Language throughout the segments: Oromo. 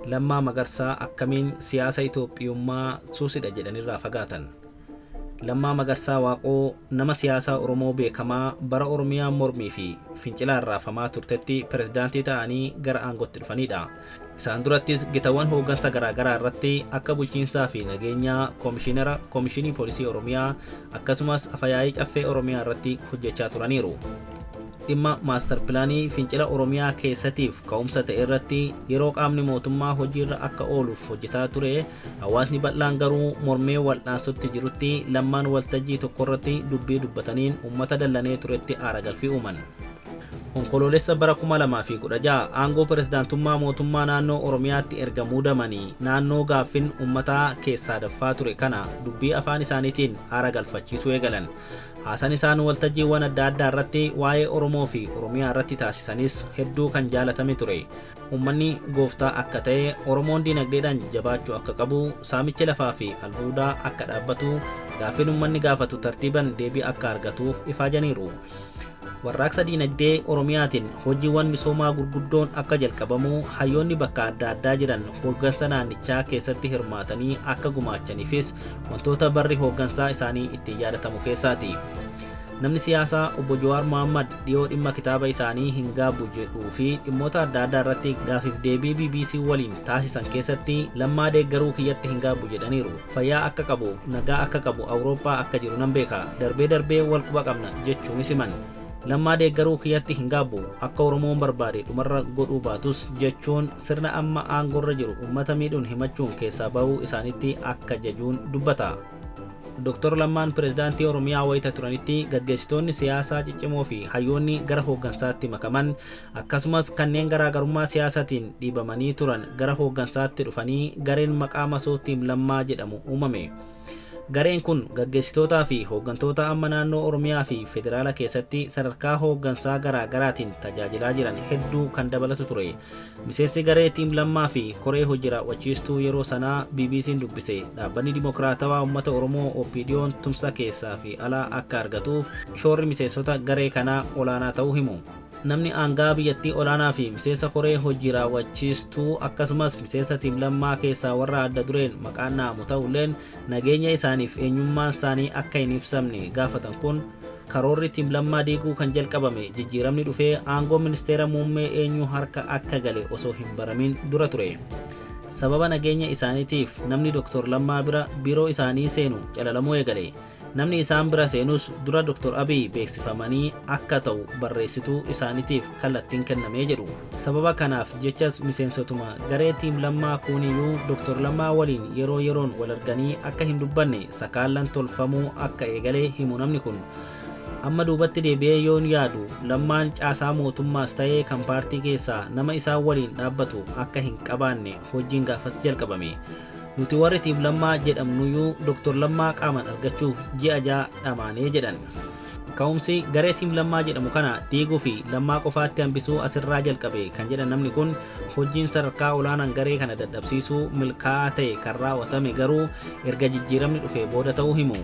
Lammaa Magarsaa akkamiin siyaasa Itoophiyummaa suusidha jedhanirraa fagaatan. Lammaa Magarsaa Waaqoo nama siyaasaa Oromoo beekamaa bara Oromiyaa mormii fi fincilaan raafamaa turtetti pirezidaantii ta'anii gara aangootti dhufanidha. Isaan durattis gitawwan hooggansa garaagaraa irratti akka bulchiinsaa fi nageenyaa koomishinii poolisii Oromiyaa akkasumas afayaa'ii caffee Oromiyaa irratti hojjechaa turaniiru. Dhimma maastar pilaanii fincila Oromiyaa keessatiif ka'umsa ta'e irratti yeroo qaamni mootummaa hojiirra akka ooluuf hojjetaa ture, hawaasni bal'aan garuu mormee wal'aansotti jirutti lammaan waltajjii tokko irratti dubbii dubbataniin uummata dallanee turetti aara galfii uuman. Onkoloolessa bara 2016 aangoo pirezidaantummaa mootummaa naannoo Oromiyaatti erga muudamanii naannoo gaaffin uummataa keessaa daffaa ture kana dubbii afaan isaaniitiin aara galfachiisuu eegalan. Haasan isaan waltajjiiwwan adda addaa irratti waa'ee Oromoo fi Oromiyaa irratti taasisanis hedduu kan jaalatame ture. Uummanni gooftaa akka ta'e, Oromoon dinagdeedhaan jabaachuu akka qabu, saamicha lafaa fi albuudaa akka dhaabbatu, gaaffin uummanni gaafatu tartiiban deebii akka argatuuf ifaajaniiru. Warraaqsa dinagdee Oromiyaatiin hojiiwwan misoomaa gurguddoon akka jalqabamu hayyoonni bakka adda addaa jiran hooggansa naannichaa keessatti hirmaatanii akka gumaachaniifis wantoota barri hooggansaa isaanii ittiin yaadatamu keessaati. Namni siyaasaa Obbo Jawaar Mohammad dhiyoo dhimma kitaaba isaanii hin gaabbu jedhuu fi dhimmoota adda addaa irratti gaafiif deebii BBC waliin taasisan keessatti lammaa deeggaruu kiyyatti hin gaabbu jedhaniiru. Fayyaa akka qabu, nagaa akka qabu, Awurooppaa akka jiru nan beeka. Darbee wal quba qabna jechuunis himan. Lammaa deeggaruu kiyyatti hin gaabbu, akka Oromoon barbaade dhumarra godhuu baatus jechuun sirna amma aangorra jiru uummata miidhuun himachuun keessaa bahuu isaanitti akka jajuun dubbata. Dr. Lammaan pirezidaantii Oromiyaa wayita turanitti gaggeessitoonni siyaasaa ciccimoo fi hayyoonni gara hooggansaatti makaman akkasumas kanneen garaagarummaa siyaasaatiin dhiibamanii turan gara hooggansaatti dhufanii gareen maqaa masoo tiim Lammaa jedhamu uumame. Gareen kun gaggeessitootaa fi hooggantoota amma naannoo Oromiyaa fi federaala keessatti sadarkaa hooggansaa garaagaraatiin tajaajilaa jiran hedduu kan dabalatu ture. Miseensi garee tiim Lammaa fi koree hojii raawwachiistuu yeroo sanaa BBC'n dubbise dhaabbanni dimokiraatawaa uummata Oromoo OPDO'n tumsa keessaa fi alaa akka argatuuf shoorri miseensota garee kanaa olaanaa ta'uu himu. Namni aangaa biyyattii olaanaa fi miseensa koree hojii raawwachiistuu akkasumas miseensa tiim Lammaa keessaa warra adda dureen maqaan naamu ta'ulleen nageenya isaaniif eenyummaan isaanii akka hin ibsamne gaafatan kun karoorri tiim Lammaa diiguu kan jalqabame jijjiiramni dhufee aangoo ministeera muummee eenyu harka akka gale osoo hin baramin dura ture. Sababa nageenya isaaniitiif namni Dr. Lammaa bira biiroo isaanii seenu calalamuu eegale. Namni isaan bira seenus dura Dr. Abiy beeksifamanii akka ta'u barreessituu isaaniitiif kallattiin kennamee jedhu. Sababa kanaaf jechas miseensotuma garee tiim Lammaa kuniyyuu Dr. Lammaa waliin yeroo yeroon wal arganii akka hin dubbanne sakaallan tolfamuu akka eegalee himu namni kun. Amma duubatti deebi'ee yoon yaadu Lammaan caasaa mootummaas ta'ee kan paartii keessaa nama isaan waliin dhaabbatu akka hin qabaanne hojiin gaafas jalqabame. Nuti warri tiim Lammaa jedhamnuyyuu Dr. Lammaa qaaman argachuuf ji'a ja'a dhamaanee jedhan. Ka'umsi garee tiim Lammaa jedhamu kana diiguu fi Lammaa qofaatti hambisuu asirraa jalqabe kan jedhan namni kun hojiin sadarkaa olaanaan garee kana dadhabsiisuu milkaa'aa ta'e kan raawwatame garuu erga jijjiiramni dhufee booda ta'uu himu.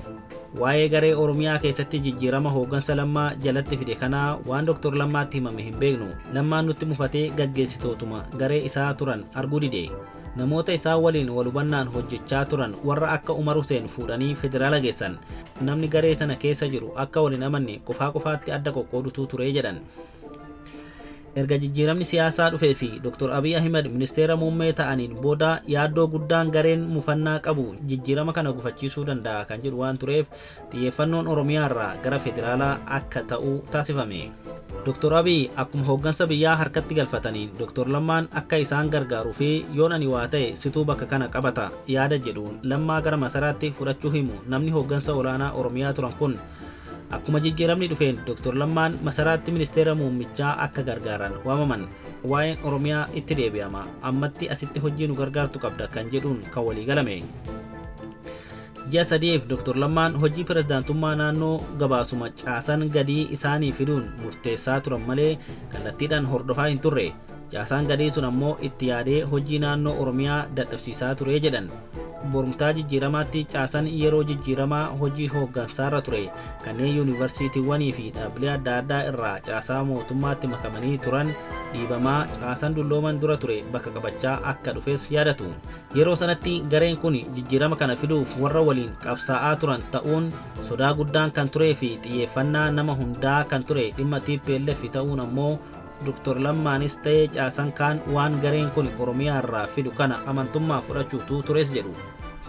Waa'ee garee Oromiyaa keessatti jijjiirama hooggansa Lammaa jalatti fide kanaa waan Dr. Lammaatti himame hin beeknu. Lammaan nutti mufatee gaggeessitootuma garee isaa turan arguu dide. Namoota isaa waliin wal hubannaan hojjechaa turan warra akka Umar Hussein fuudhanii federaala geessan. Namni garee sana keessa jiru akka waliin amanne qofaatti adda qoqqoodutu ture jedhan. Erga jijjiiramni siyaasaa dhufee fi Dr. Abiy Ahmed ministeera muummee ta'aniin booda yaaddoo guddaan gareen mufannaa qabu jijjiirama kana gufachiisuu danda'a kan jedhu waan tureef xiyyeeffannoon Oromiyaa irraa gara federaalaa akka ta'u taasifame. Dr. Abiy akkuma hooggansa biyyaa harkatti galfataniin Dr. Lammaan akka isaan gargaaruu fi yoon ani waa ta'e situu bakka kana qabata yaada jedhuun Lammaa gara masaraatti fudhachuu himu namni hooggansa olaanaa Oromiyaa turan kun. Akkuma jijjiiramni dhufeen Dr. Lammaan masaraatti ministeera muummichaa akka gargaaran waamaman. Waa'een Oromiyaa itti deebi'ama. Ammatti asitti hojii nu gargaartu qabda kan jedhuun kan walii galame. Ji'a sadiif Dr. Lammaan hojii pirezidaantummaa naannoo gabaasuma caasan gadii isaanii fiduun murteessaa turan malee kallattiidhaan hordofaa hin turre. Caasaan gadii sun ammoo itti yaadee hojii naannoo Oromiyaa dadhabsiisaa ture jedhan. borumtaa jijjiiramaatti caasan yeroo jijjiiramaa hojii hooggansaarra ture kanneen yuunivarsiitiiwwanii fi dhaabbilee adda addaa irraa caasaa mootummaatti makamanii turan dhiibamaa caasan dullooman dura ture bakka qabachaa akka dhufes yaadatu. Yeroo sanatti gareen kun jijjiirama kana fiduuf warra waliin qabsaa'aa turan ta'uun sodaa guddaan kan turee fi xiyyeeffannaa nama hundaa kan ture dhimma TPLF ta'uun ammoo Dr. Lammaanis ta'ee caasan kaan waan gareen kun Oromiyaa irraa fidu kana amantummaa fudhachuutu tures jedhu.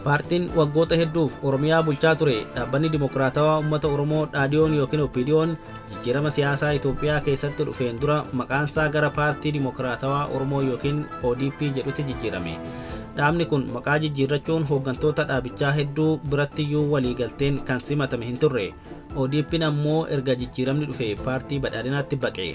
Paartiin waggoota hedduuf Oromiyaa bulchaa ture dhaabbanni Dimokiraatawaa Uummata Oromoo dhaadiyoon yookiin OPDO'n jijjiirama siyaasaa Itoophiyaa keessatti dhufeen dura maqaansaa gara Paartii Dimokiraatawaa Oromoo yookiin ODP jedhutti jijjiirame. Dhaabni kun maqaa jijjiirrachuun hooggantoota dhaabichaa hedduu birattiyyuu waliigalteen kan simatame hin turre. ODP'n ammoo erga jijjiiramni dhufe paartii badhaadhinaatti baqe.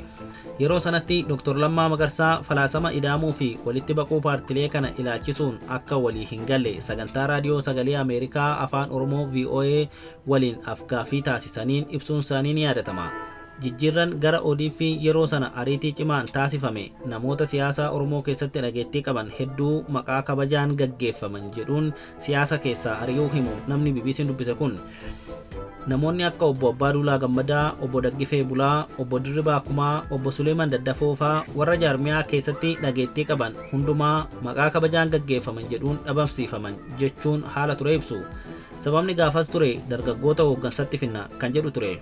Yeroo sanatti Dr. Lammaa Magarsaa falaasama ida'amuu fi walitti baquu paartilee kana ilaalchisuun akka walii hin galle sagantaa raadiyoo sagalee Ameerikaa afaan Oromoo VOA waliin afgaaffii taasisaniin ibsuun isaanii ni yaadatama. Jijjiirran gara ODP yeroo sana ariitii cimaan taasifame namoota siyaasaa Oromoo keessatti dhageettii qaban hedduu maqaa kabajaan gaggeeffaman jedhuun siyaasa keessaa ari'uu himu namni BBC'n dubbise kun. Namoonni akka obbo Abbaaduulaa Gammadaa, obbo Daggifee Bulaa, obbo Dirribaa Kumaa, obbo Suleeman Daddafoo fa'aa warra jaarmiyaa keessatti dhageettii qaban hundumaa maqaa kabajaan gaggeeffaman jedhuun dhabamsiifaman jechuun haala ture ibsu. Sababni gaafas ture dargaggoota hooggansatti finna kan jedhu ture.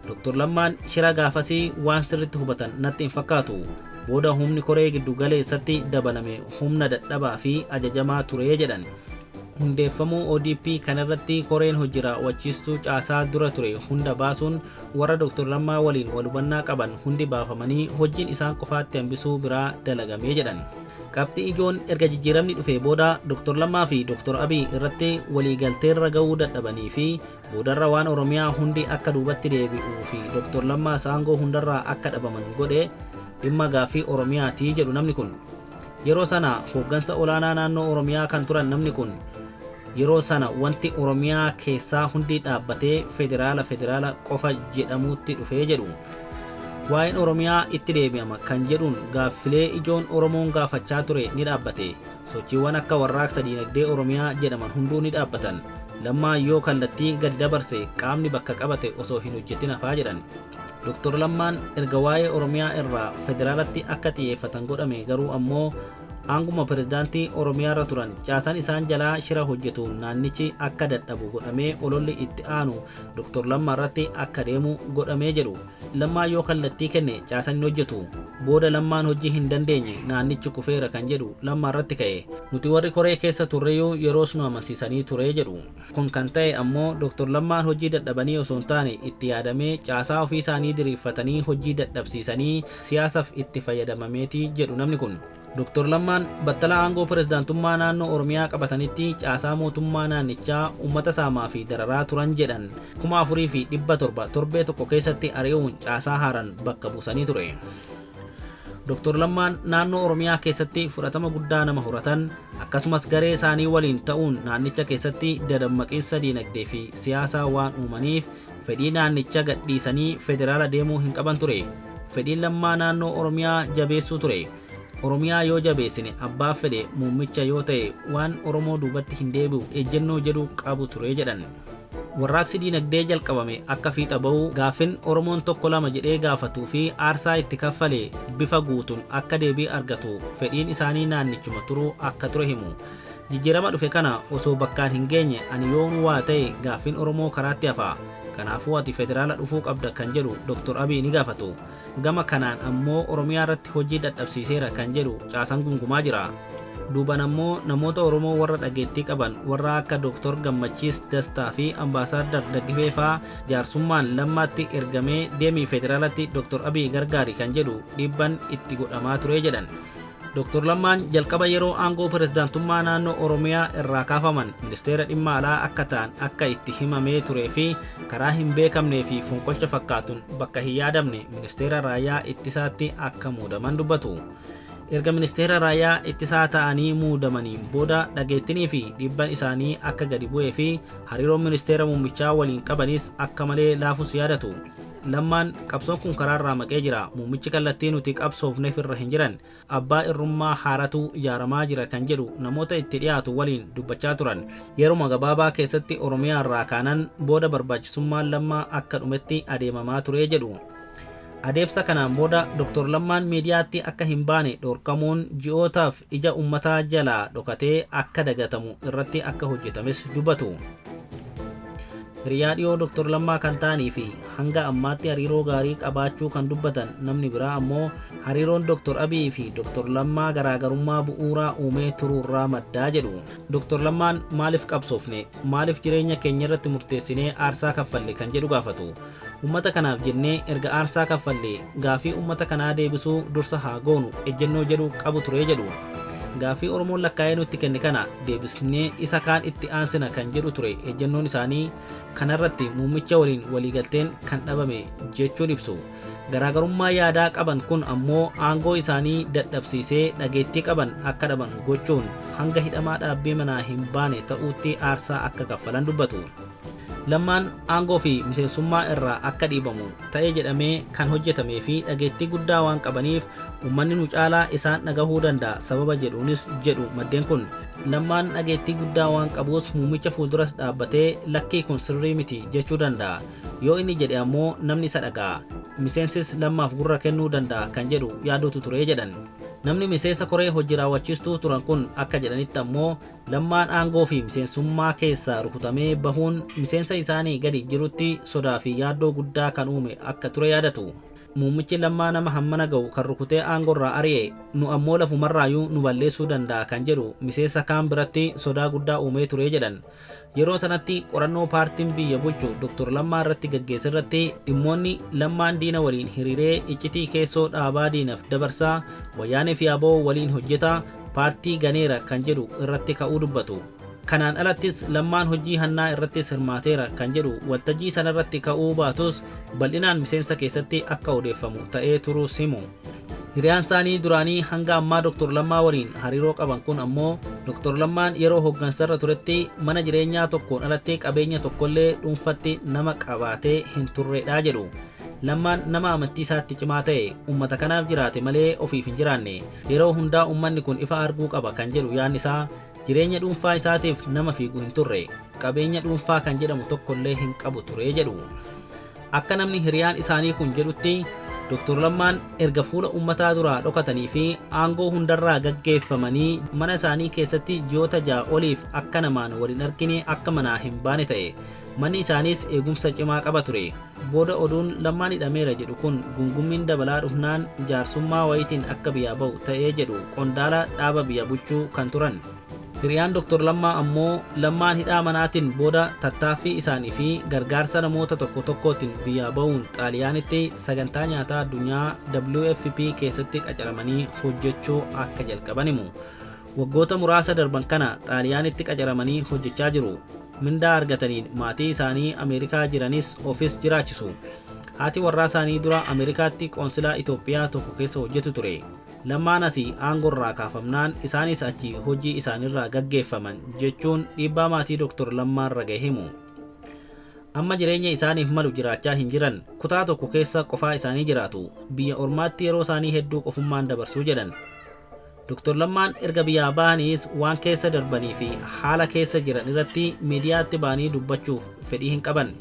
Dr. Lammaan shira gaafasii waan sirritti hubatan natti hin fakkaatu. Booda humni koree giddu galeessatti dabalame humna dadhabaa fi ajajamaa ture jedhan. Hundeeffamuu ODP kanarratti koreen hojii raawwachiistuu caasaa dura ture hunda baasuun warra Dr. Lammaa waliin wal hubannaa qaban hundi baafamanii hojiin isaan qofaatti hambisuu biraa dalagamee jedhan. Qabxii ijoon erga jijjiiramni dhufee booda Dr. Lammaa fi Dr. Abiy irratti waliigalteerra ga'uu dadhabanii fi boodarra waan Oromiyaa hundi akka duubatti deebi'uu fi Dr. Lammaa aangoo hundarraa akka dhabaman godhe dhimma gaaffii Oromiyaati jedhu namni kun. Yeroo sana hooggansa olaanaa naannoo Oromiyaa kan turan namni kun yeroo sana wanti Oromiyaa keessaa hundi dhaabbatee federaala qofa jedhamuutti dhufee jedhu. Waa'een Oromiyaa itti deebi'ama kan jedhuun gaaffilee ijoon Oromoon gaafachaa ture ni dhaabbate. Sochiiwwan akka warraaqsa diinagdee Oromiyaa jedhaman hunduu ni dhaabbatan. Lammaa yoo kallattii gadi dabarse qaamni bakka qabate osoo hin hojjetin hafaa jedhan. Dr. Lammaan erga waa'ee Oromiyaa irraa federaalatti akka xiyyeeffatan godhame garuu ammoo aanguma pirezidaantii Oromiyaa irra turan caasaan isaan jalaa shira hojjetu naannichi akka dadhabu godhamee ololli itti aanu Dr. Lammaa irratti akka deemu godhamee jedhu. Lammaa yoo kallattii kenne caasan hin hojjetu. Booda Lammaan hojii hin dandeenye naannichi kufeera kan jedhu Lammaa irratti ka'e. Nuti warri koree keessa turreyyuu yeroos nu amansiisanii ture jedhu. Kun kan ta'e ammoo Dr. Lammaan hojii dadhabanii osoo hin taane itti yaadamee caasaa ofii isaanii diriirfatanii hojii dadhabsiisanii siyaasaaf itti fayyadamameeti jedhu namni kun. Dr. Lammaan battala aangoo pirezidaantummaa naannoo Oromiyaa qabatanitti caasaa mootummaa naannichaa uummata saamaa fi dararaa turan jedhan 4,700 torbee tokko keessatti ari'uun caasaa haaran bakka buusanii ture. Dr. Lammaan naannoo Oromiyaa keessatti fudhatama guddaa nama horatan akkasumas garee isaanii waliin ta'uun naannicha keessatti dadammaqiinsa diinagdee fi siyaasaa waan uumaniif fedhii naannicha gadhiisanii federaala deemuu hin qaban ture. Fedhiin Lammaa naannoo Oromiyaa jabeessuu ture. Oromiyaa yoo jabeessine abbaa fedhe muummicha yoo ta'e waan Oromoo duubatti hin deebi'u ejjennoo jedhu qabu ture jedhan. Warraaqsi diinagdee jalqabame akka fiixa ba'u gaaffin Oromoon tokko lama jedhee gaafatuu fi aarsaa itti kaffalee bifa guutuun akka deebii argatu fedhiin isaanii naannichuma turuu akka ture himu. Jijjiirama dhufe kana osoo bakkaan hin geenye ani yoon waa ta'e gaaffin Oromoo karaatti hafa. Kanaafuu ati federaala dhufuu qabda kan jedhu Dr. Abiy ni gaafatu. Gama kanaan ammoo Oromiyaa irratti hojii dadhabsiiseera kan jedhu caasaan gungumaa jira. Duuban ammoo namoota Oromoo warra dhageettii qaban warra akka Dr. Gammachiis Dastaa fi Ambaasaadar Daggifee fa'aa jaarsummaan Lammaatti ergamee deemii federaalatti Dr. Abiy gargaari kan jedhu dhiibban itti godhamaa ture jedhan. Dr. Lammaan jalqaba yeroo aangoo pirezidaantummaa naannoo Oromiyaa irraa kaafaman ministeera dhimma alaa akka ta'an akka itti himamee turee fi karaa hin beekamnee fi fonqolcha fakkaatuun bakka hin yaadamne ministeera raayyaa ittisaatti akka muudaman dubbatu. Erga ministeera raayyaa ittisaa ta'anii muudamanii booda dhageettinii fi dhibban isaanii akka gadi bu'ee fi hariiroon ministeera muummichaa waliin qabanis akka malee laafus yaadatu. Lammaan qabsoon kun karaarraa maqee jira. Muummichi kallattii nuti qabsoofneef irra hin jiran. Abbaa irrummaa haaratu ijaaramaa jira kan jedhu namoota itti dhiyaatu waliin dubbachaa turan. Yeruma gabaabaa keessatti Oromiyaa irraa kaanan booda barbaachisummaan Lammaa akka dhumetti adeemamaa ture jedhu. Adeemsa kanaan booda Dr. Lammaan miidiyaatti akka hin baane dhorkamuun ji'ootaaf ija uummataa jalaa dhokatee akka dagatamu irratti akka hojjetames dubbatu. Hiriyaa dhiyoo Dr. Lammaa kan ta'anii fi hanga ammaatti hariiroo gaarii qabaachuu kan dubbatan namni biraa ammoo hariiroon Dr. Abiy fi Dr. Lammaa garaagarummaa bu'uuraa uumee turuurraa maddaa jedhu. Dr. Lammaan maaliif qabsoofne, maaliif jireenya keenya irratti murteessinee aarsaa kaffalle kan jedhu gaafatu. Ummata kanaaf jennee erga aarsaa kaffalle gaafii ummata kanaa deebisuu dursa haa goonu ejjennoo jedhu qabu ture jedhu. Gaafii Oromoon lakkaa'ee nutti kenne kana deebisnee isa kaan itti aansina kan jedhu ture ejjennoon isaanii. Kanarratti muummicha waliin waliigalteen kan dhabame jechuun ibsu. Garaagarummaa yaadaa qaban kun ammoo aangoo isaanii dadhabsiisee dhageettii qaban akka dhaban gochuun hanga hidhamaa dhaabbii manaa hin baane ta'uutti aarsaa akka kaffalan dubbatu. Lammaan aangoo fi miseensummaa irraa akka dhiibamu ta'ee jedhamee kan hojjetamee fi dhageettii guddaa waan qabaniif uummanni nu caalaa isaan dhagahuu danda'a sababa jedhuunis jedhu maddeen kun. Lammaan dhageettii guddaa waan qabuus muummicha fuulduras dhaabbatee lakkii kun sirrii miti jechuu danda'a. Yoo inni jedhe ammoo namni isa dhaga'a. Miseensis Lammaaf gurra kennuu danda'a kan jedhu yaadutu ture jedhan. Namni miseensa koree hojii raawwachiistuu turan kun akka jedhanitti ammoo Lammaan aangoo fi miseensummaa keessaa rukutamee bahuun miseensa isaanii gadi jirutti sodaa fi yaaddoo guddaa kan uume akka ture yaadatu. Muummichi Lammaa nama hammana ga'u kan rukutee aangorraa ari'e nu ammoo lafumarraayyuu nu balleessuu danda'a kan jedhu miseensa kaan biratti sodaa guddaa uumee ture jedhan. Yeroo sanatti qorannoo paartiin biyya bulchu Dr. Lammaa irratti gaggeesse irratti dhimmoonni Lammaan diina waliin hiriiree iccitii keessoo dhaabaa diinaaf dabarsaa wayyaanee fi aboo waliin hojjetaa paartii ganeera kan jedhu irratti ka'uu dubbatu. Kanaan alattis Lammaan hojii hannaa irrattis hirmaateera kan jedhu waltajjii sanarratti ka'uu baatus bal'inaan miseensa keessatti akka odeeffamu ta'ee turuus himu. Hiriyaan isaanii duraanii hanga ammaa Dr. Lammaa waliin hariiroo qaban kun ammoo Dr. Lammaan yeroo hooggansarra turetti mana jireenyaa tokkoon alatti qabeenya tokkollee dhuunfatti nama qabaatee hin turredha jedhu. Lammaan nama amantii isaatti cimaa ta'e uummata kanaaf jiraate malee ofiif hin jiraanne. Yeroo hundaa uummanni kun ifa arguu qaba kan jedhu yaadni isaa jireenya dhuunfaa isaatiif nama fiigu hin turre. Qabeenya dhuunfaa kan jedhamu tokkollee hin qabu ture jedhu. Akka namni hiriyaan isaanii kun jedhutti Dr. Lammaan erga fuula uummataa duraa dhokatanii fi aangoo hundarraa gaggeeffamanii mana isaanii keessatti ji'oota 6 oliif akka namaan waliin argine akka manaa hin baane ta'e. Manni isaaniis eegumsa cimaa qaba ture. Booda oduun Lammaan hidhameera jedhu kun gungummiin dabalaa dhufnaan jaarsummaa wayitiin akka biyyaa ba'u ta'ee jedhu qondaala dhaaba biyya bulchuu kan turan. Hiriyaan Dr. Lammaa ammoo Lammaan hidhaa manaatiin booda tattaaffii isaanii fi gargaarsa namoota tokko tokkootiin biyyaa ba'uun Xaaliyaanitti sagantaa nyaataa addunyaa WFP keessatti qacaramanii hojjechuu akka jalqaban himu. Waggoota muraasa darban kana Xaaliyaanitti qacaramanii hojjechaa jiru. Mindaa argataniin maatii isaanii Ameerikaa jiranis ofis jiraachisu. Haati warraa isaanii dura Ameerikaatti qoonsilaa Itoophiyaa tokko keessa hojjetu ture. Lammaan asii aangorraa kaafamnaan isaanis achi hojii isaanirraa gaggeeffaman jechuun dhiibbaa maatii Dr. Lammaan raga'e himu. Amma jireenya isaaniif malu jiraachaa hin jiran kutaa tokko keessa qofaa isaanii jiraatu. Biyya ormaatti yeroo isaanii hedduu qofummaan dabarsuu jedhan. Dr. Lammaan erga biyyaa bahaniis waan keessa darbanii fi haala keessa jiran irratti miidiyaatti ba'anii dubbachuuf fedhii hin qaban.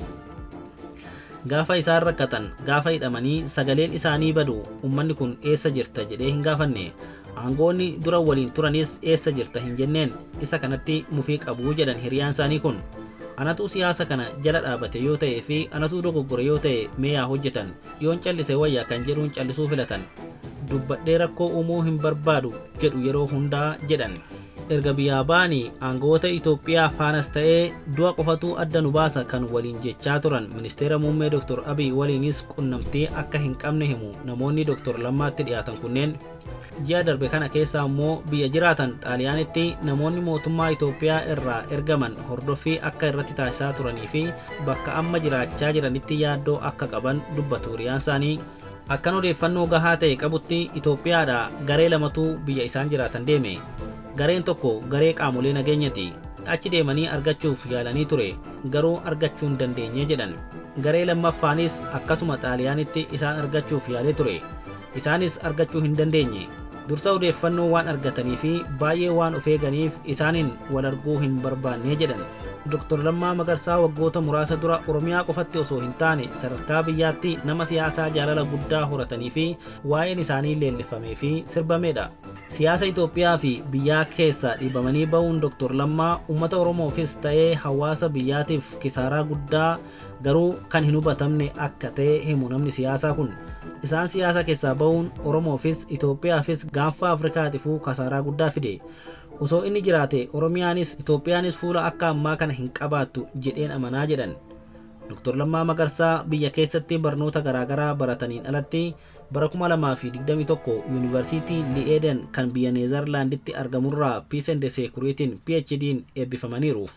Gaafa isaan rakkatan, gaafa hidhamanii sagaleen isaanii badu uummanni kun eessa jirta jedhee hin gaafanne. Aangoonni dura waliin turanis eessa jirta hin jenneen. Isa kanatti mufii qabu jedhan hiriyaan isaanii kun. Anatu siyaasa kana jala dhaabate yoo ta'e fi anatu dogoggore yoo ta'e mee haa hojjetan. Yoon callise wayyaa kan jedhuun callisuu filatan. Dubbadhee rakkoo uumuu hin barbaadu jedhu yeroo hundaa jedhan. Erga biyyaa ba'anii aangoota Itoophiyaa faanas ta'ee du'a qofatu adda nu baasa kan waliin jechaa turan ministeera muummee Dr. Abiy waliinis qunnamtii akka hin qabne himu namoonni Dr. Lammaatti dhiyaatan kunneen. Ji'a darbe kana keessa ammoo biyya jiraatan Xaaliyaanitti namoonni mootummaa Itoophiyaa irraa ergaman hordoffii akka irratti taasisaa turanii fi bakka amma jiraachaa jiranitti yaaddoo akka qaban dubbatu hiriyaan isaanii. Akkan odeeffannoo gahaa ta'e qabutti Itoophiyaadhaa garee lamatu biyya isaan jiraatan deeme. Gareen tokko garee qaamolee nageenyaati. Achi deemanii argachuuf yaalanii ture, garuu argachuu hin dandeenye jedhan. Garee lammaffaanis akkasuma Xaaliyaanitti isaan argachuuf yaalee ture. Isaanis argachuu hin dandeenye. Dursa odeeffannoo waan argatanii fi baay'ee waan of eeganiif isaaniin wal arguu hin barbaanne jedhan. Dr. Lammaa Magarsaa waggoota muraasa dura Oromiyaa qofatti osoo hin taane sadarkaa biyyaatti nama siyaasaa jaalala guddaa horatanii fi waa'een isaanii leellifamee fi sirbameedha. Siyaasa Itoophiyaa fi biyyaa keessa dhiibamanii ba'uun Dr. Lammaa uummata Oromoofis ta'ee hawaasa biyyaatiif kisaaraa guddaa garuu kan hin hubatamne akka ta'e himu namni siyaasaa kun. Isaan siyaasa keessaa ba'uun Oromoofis Itoophiyaafis gaanfa Afrikaatifuu kasaaraa guddaa fide. Osoo inni jiraate Oromiyaanis Itoophiyaanis fuula akka ammaa kana hin qabaattu jedheen amanaa jedhan. Dr. Lammaa Magarsaa biyya keessatti barnoota garaagaraa barataniin alatti bara 2021 Yuunivarsiitii Li'eeden kan biyya Neezerlaanditti argamurraa Peace and Security'n PhD'n eebbifamaniiru.